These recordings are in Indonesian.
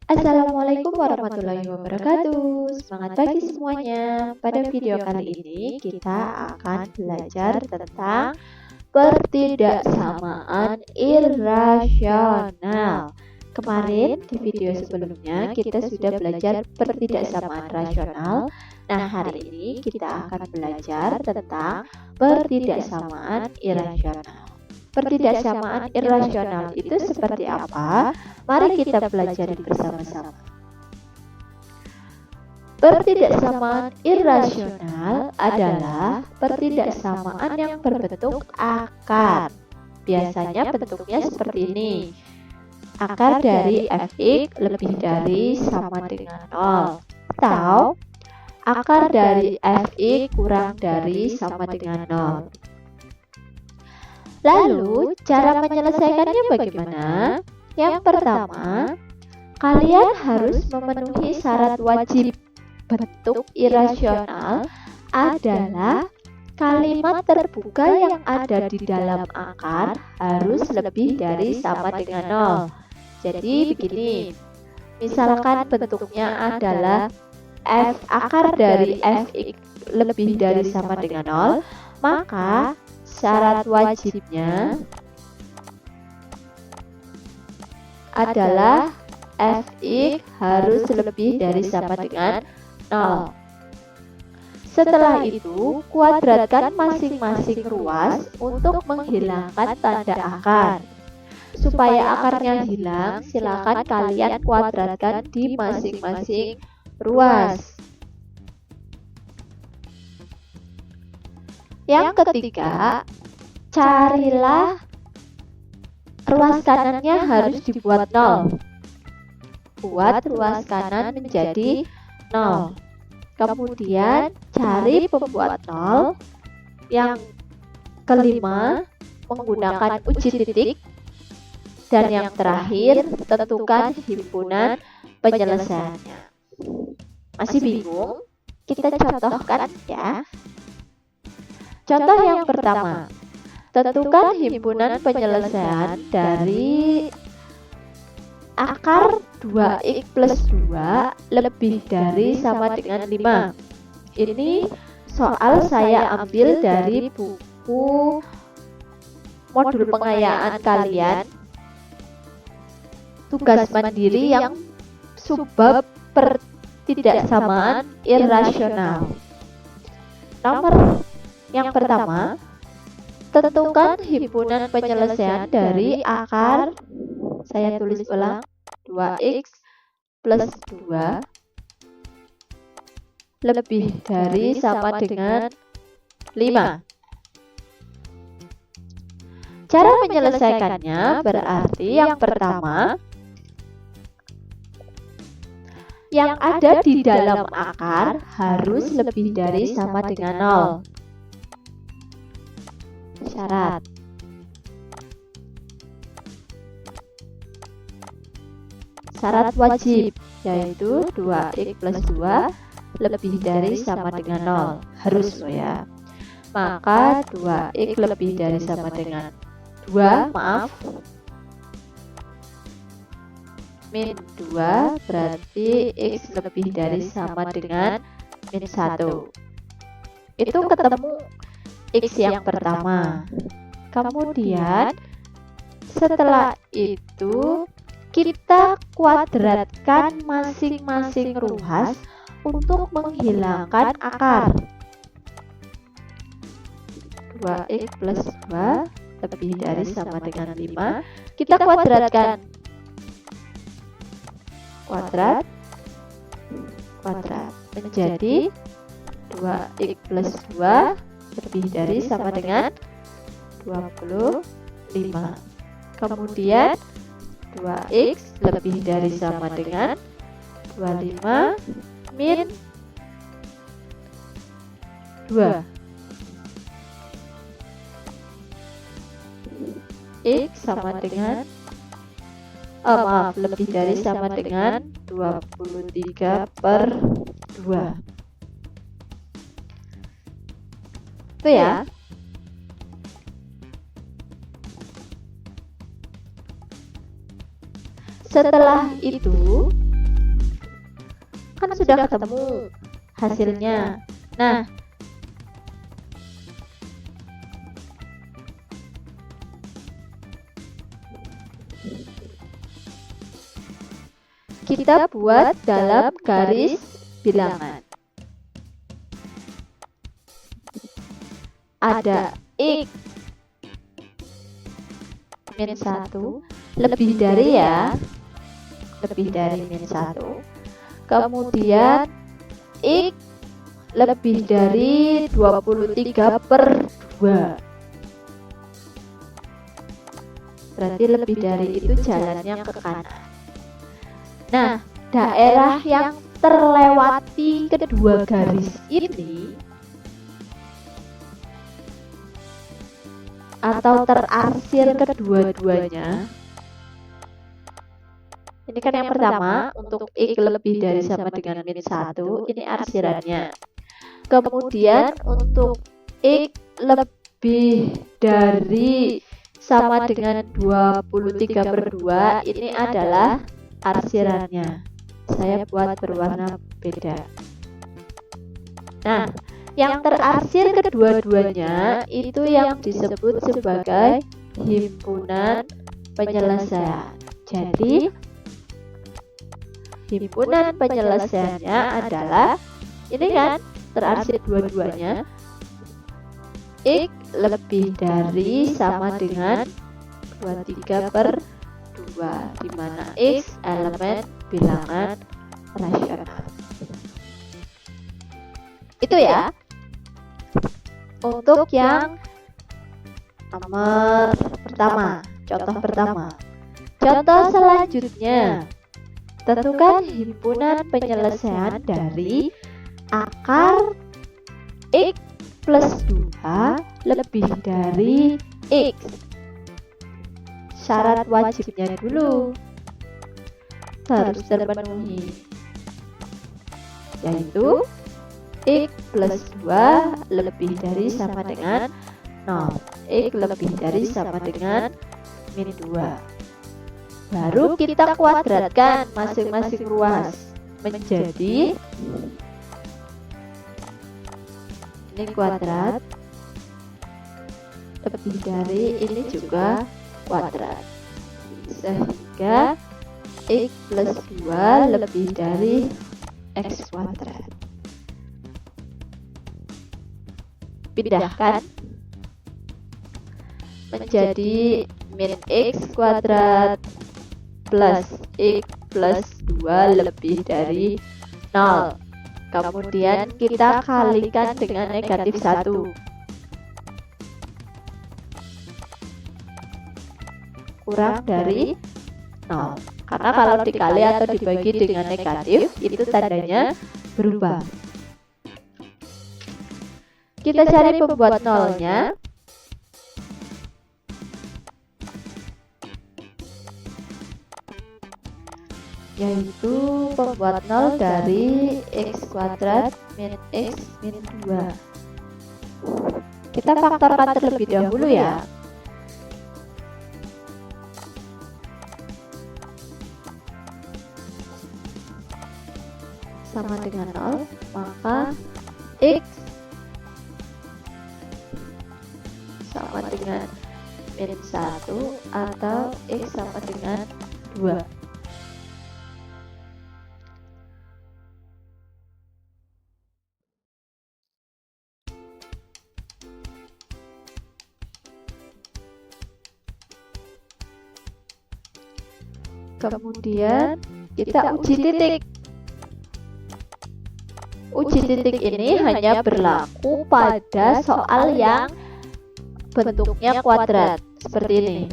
Assalamualaikum warahmatullahi wabarakatuh. Semangat pagi semuanya. Pada video kali ini kita akan belajar tentang pertidaksamaan irasional. Kemarin di video sebelumnya kita sudah belajar pertidaksamaan rasional. Nah, hari ini kita akan belajar tentang pertidaksamaan irasional. Pertidaksamaan irasional itu seperti apa? Mari kita pelajari bersama-sama. Pertidaksamaan irasional adalah pertidaksamaan yang berbentuk akar. Biasanya bentuknya seperti ini. Akar dari fx lebih dari sama dengan 0. Atau akar dari fx kurang dari sama dengan 0. Lalu, cara menyelesaikannya bagaimana? Yang pertama, kalian harus memenuhi syarat wajib. Bentuk irasional adalah kalimat terbuka yang ada di dalam akar harus lebih dari sama dengan 0. Jadi begini, misalkan bentuknya adalah akar dari fx lebih dari sama dengan 0, maka syarat wajibnya adalah fx harus lebih dari sama dengan 0. Setelah itu, kuadratkan masing-masing ruas untuk menghilangkan tanda akar. Supaya akarnya hilang, silakan kalian kuadratkan di masing-masing ruas. Yang ketiga, carilah ruas kanannya harus dibuat 0. Buat ruas kanan menjadi 0. Kemudian cari pembuat 0. Yang kelima, menggunakan uji titik. Dan yang terakhir, tentukan himpunan penyelesaiannya. Masih bingung? Kita contohkan ya. Contoh yang pertama, tentukan himpunan penyelesaian dari akar 2x plus 2 lebih dari sama dengan 5. Ini soal saya ambil dari buku modul pengayaan kalian, tugas mandiri yang subbab pertidaksamaan irasional. Nomor yang pertama, tentukan himpunan penyelesaian dari akar, saya tulis ulang, 2x plus 2 lebih dari sama dengan 5. Cara menyelesaikannya berarti yang pertama, yang ada di dalam akar harus lebih dari sama dengan 0. Syarat. Syarat wajib, yaitu 2x plus 2 lebih dari sama dengan 0. Harus loh ya. Maka 2x lebih dari sama dengan 2, min 2 berarti x lebih dari sama dengan min 1. Itu ketemu x yang pertama. Kemudian setelah itu kita kuadratkan masing-masing ruas untuk menghilangkan akar. 2x plus 2 lebih dari sama dengan 5. Kita kuadratkan. Kuadrat menjadi 2x plus 2 lebih dari sama dengan 25. Kemudian 2x lebih dari sama dengan 25 min 2. X sama dengan lebih dari sama dengan 23/2. Itu ya. Setelah itu kan sudah ketemu hasilnya. Nah, kita buat dalam garis bilangan. Ada X min 1 lebih dari ya, lebih dari min 1. Kemudian X lebih dari 23/2. Berarti lebih dari itu jalannya ke kanan. Nah, daerah yang terlewati kedua garis ini atau terarsir kedua-duanya, ini kan yang pertama untuk X lebih dari sama dengan min 1, ini arsirannya. Kemudian untuk X lebih dari sama dengan 23/2, ini adalah arsirannya. Saya buat berwarna beda. Nah, yang terarsir kedua-duanya itu yang disebut sebagai himpunan penyelesaian. Jadi, himpunan penyelesaiannya adalah ini kan terarsir dua-duanya, X lebih dari sama dengan 23/2, di mana X elemen bilangan rasional. Itu ya untuk yang nomor pertama, contoh pertama. Contoh selanjutnya, tentukan himpunan penyelesaian dari akar X plus 2 lebih dari X. Syarat wajibnya dulu harus terpenuhi, yaitu X plus 2 lebih dari sama dengan 0, X lebih dari sama dengan min 2. Baru kita kuadratkan masing-masing ruas menjadi ini kuadrat, lebih dari ini juga kuadrat, sehingga X plus 2 lebih dari X kuadrat. Pindahkan menjadi min X kuadrat plus X plus 2 lebih dari 0. Kemudian kita kalikan dengan negatif 1. Kurang dari 0. Karena kalau dikali atau dibagi dengan negatif, itu tandanya berubah. Kita cari pembuat nolnya. Yaitu pembuat 0 dari X kuadrat min X min 2. Kita faktorkan terlebih dahulu ya. Sama dengan 0, maka X sama dengan min 1 atau X sama dengan 2. Kemudian kita uji titik. Uji titik ini hanya berlaku pada soal yang bentuknya kuadrat seperti ini.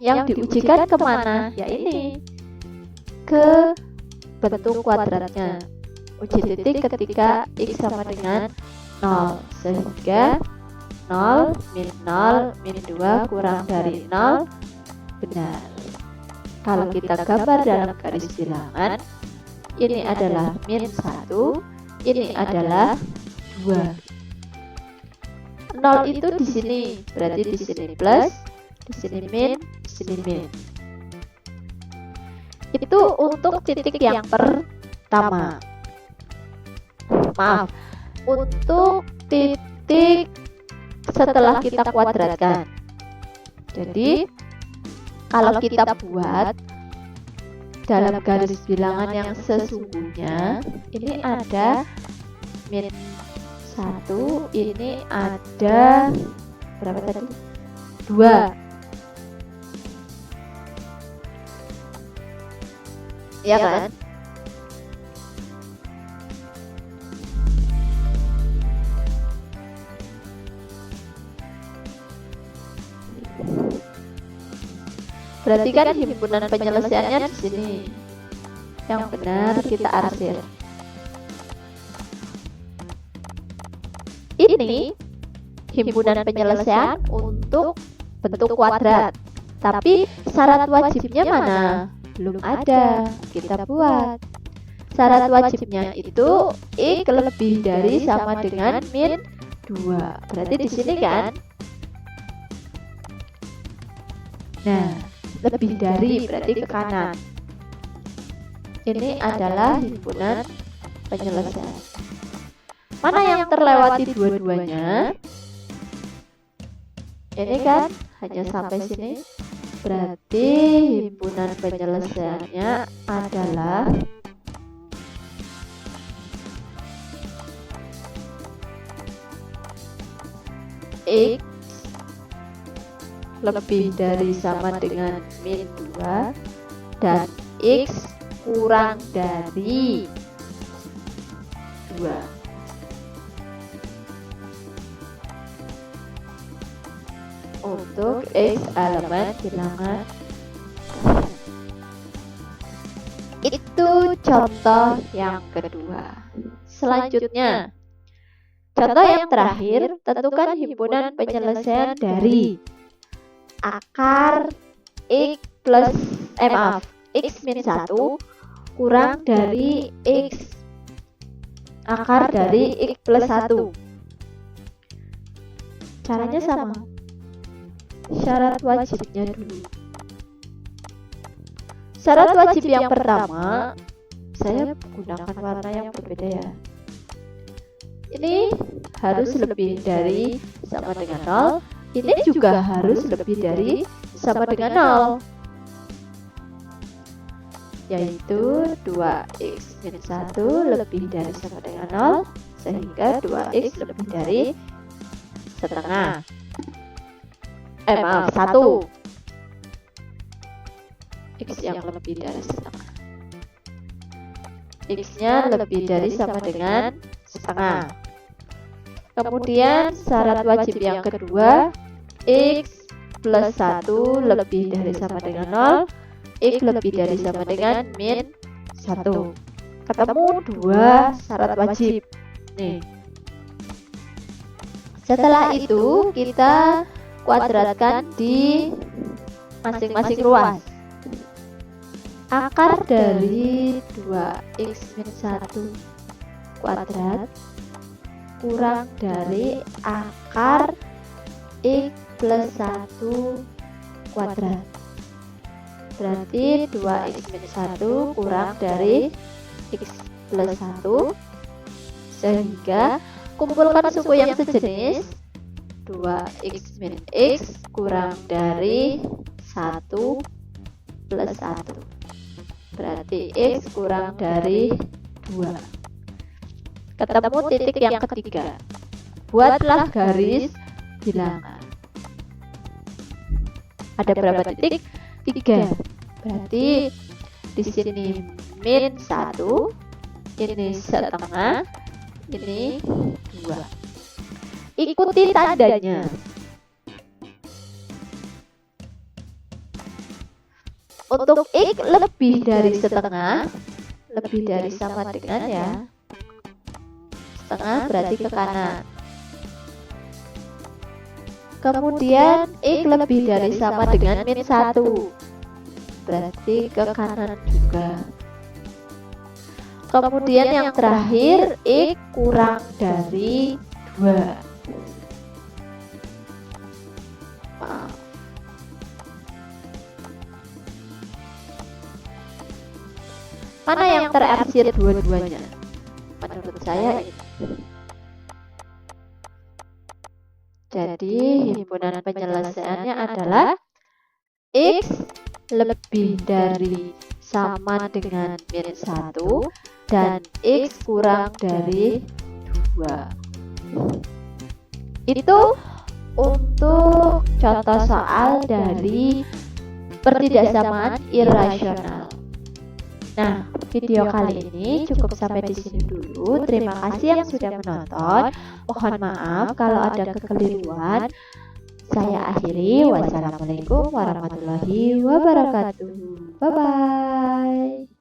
Yang diujikan kemana? Ya ini, ke bentuk kuadratnya. Uji titik ketika X sama dengan 0, sehingga 0 min 0 min 2 kurang dari 0 benar. Kalau kita gambar dalam garis bilangan, ini adalah min 1, ini adalah 2. 0 itu di sini, berarti di sini plus, di sini min, di sini min. Itu untuk titik yang pertama. Maaf, untuk titik setelah kita kuadratkan. Jadi kalau kita buat dalam garis bilangan yang sesungguhnya, ini ada min 1, ini ada berapa tadi? 2. Ya kan? Berarti kan himpunan penyelesaiannya di sini. Yang benar kita arsir. Ini himpunan penyelesaian untuk bentuk kuadrat. Tapi syarat wajibnya mana? Belum ada. Kita buat. Syarat wajibnya itu X lebih dari sama dengan min 2. Berarti di sini kan? Nah, lebih dari berarti ke kanan. Ini adalah himpunan penyelesaian. Mana yang terlewati dua-duanya? Ini kan hanya sampai sini. Berarti himpunan penyelesaiannya adalah X lebih dari sama dengan min 2 dan X kurang dari 2. Untuk X elemen bilangan. Itu contoh yang kedua. Selanjutnya, contoh yang terakhir, tentukan himpunan penyelesaian dari akar X plus X min 1 kurang dari X akar dari X plus 1. Caranya sama. Syarat wajibnya dulu. Syarat wajib yang pertama, saya gunakan warna yang berbeda ya. Ini harus lebih dari sama dengan 0. Ini juga harus lebih dari sama dengan 0, yaitu 2x min 1 lebih dari sama dengan 0, sehingga 2x lebih dari setengah. 1 x yang lebih dari setengah, x nya lebih dari sama dengan setengah. Kemudian syarat wajib yang kedua, X plus 1 lebih dari sama dengan 0, X lebih dari sama dengan min 1. Ketemu 2 syarat wajib. Nih. Setelah itu kita kuadratkan di masing-masing ruas. Akar dari 2x min 1 kuadrat kurang dari akar X plus 1 kuadrat. Berarti 2x min 1 kurang dari X plus 1, sehingga kumpulkan suku yang sejenis. 2x min x kurang dari 1 plus 1. Berarti x kurang dari 2. Ketemu titik yang ketiga. Buatlah garis bilangan. Ada berapa titik? 3. Berarti di sini min 1, ini setengah, ini 2. Ikuti tandanya. Untuk x lebih dari setengah, lebih dari sama dengan ya, setengah berarti ke kanan. Kemudian X lebih dari sama dengan min 1, berarti ke kanan juga. Kemudian yang terakhir X kurang dari 2. Mana yang terarsir dua-duanya? Menurut saya ini. Jadi himpunan penyelesaiannya adalah X lebih dari sama dengan min 1 dan X kurang dari 2. Itu untuk contoh soal dari pertidaksamaan irasional. Nah, video kali ini cukup sampai di sini dulu. Terima kasih yang sudah menonton. Mohon maaf kalau ada kekeliruan. Saya akhiri. Wassalamualaikum warahmatullahi wabarakatuh. Bye bye.